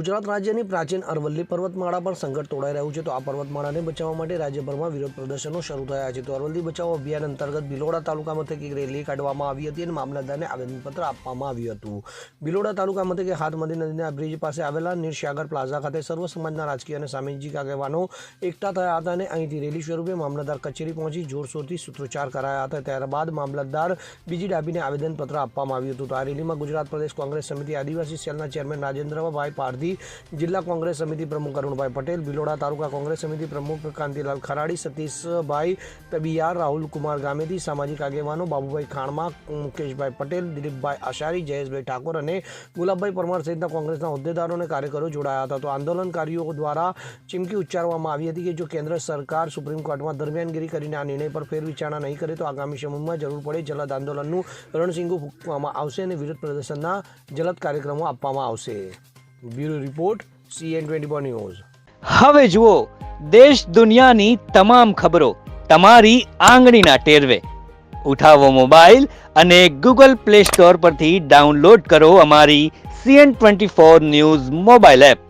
ગુજરાત રાજ્યની પ્રાચીન અરવલ્લી પર્વતમાળા પર સંકટ તોડાઈ રહ્યું છે, તો આ પર્વતમાળાને બચાવવા માટે રાજ્યભરમાં વિરોધ પ્રદર્શનો શરૂ થયા છે। તો અરવલ્લી બચાવો અભિયાન અંતર્ગત ભિલોડા તાલુકા મથકે એક રેલી કાઢવામાં આવી હતી અને મામલતદારને આવેદનપત્ર આપવામાં આવ્યું હતું। ભિલોડા તાલુકા મથકે હાથમતી નદીના બ્રિજ પાસે આવેલા નીરસાગર પ્લાઝા ખાતે સર્વ સમાજના રાજકીય અને સામાજિક આગેવાનો એકઠા થયા હતા અને અહીંથી રેલી સ્વરૂપે મામલતદાર કચેરી પહોંચી જોરશોરથી સૂત્રોચ્ચાર કરાયા હતા। ત્યારબાદ મામલતદાર બીજી ડાબીને આવેદનપત્ર આપવામાં આવ્યું હતું। તો આ રેલીમાં ગુજરાત પ્રદેશ કોંગ્રેસ સમિતિ આદિવાસી સેલના ચેરમેન રાજેન્દ્રભાઈ પારધી, જિલ્લા કોંગ્રેસ સમિતિ પ્રમુખ અરુણભાઈ પટેલ, ભિલોડા તાલુકા કોંગ્રેસ સમિતિ પ્રમુખ કાંતિલાલ ખરાડી, સતીશભાઈ તબિયાર, રાહુલ કુમાર ગામેતી, સામાજિક આગેવાનો બાબુભાઈ ખાણમા, મુકેશભાઈ પટેલ, દિલીપભાઈ આશારી, જયેશભાઈ ઠાકોર અને ગુલાબભાઈ પરમાર સહિતના કોંગ્રેસના હોદ્દેદારો અને કાર્યકરો જોડાયા હતા। તો આંદોલનકારીઓ દ્વારા ચીમકી ઉચ્ચારવામાં આવી હતી કે જો કેન્દ્ર સરકાર સુપ્રીમ કોર્ટમાં દરમિયાનગીરી કરીને આ નિર્ણય પર ફેરવિચારણા નહીં કરે તો આગામી સમયમાં જરૂર પડે જલદ આંદોલનનું રણસિંગુ ફૂંકવામાં આવશે અને વિરોધ પ્રદર્શનના જલદ કાર્યક્રમો આપવામાં આવશે। Bureau report, CN24 news. હવે જુઓ દેશ દુનિયાની તમામ ખબરો તમારી આંગળીના ટેરવે। ઉઠાવો મોબાઈલ અને ગૂગલ પ્લે સ્ટોર પરથી ડાઉનલોડ કરો અમારી CN24 ન્યૂઝ મોબાઈલ એપ।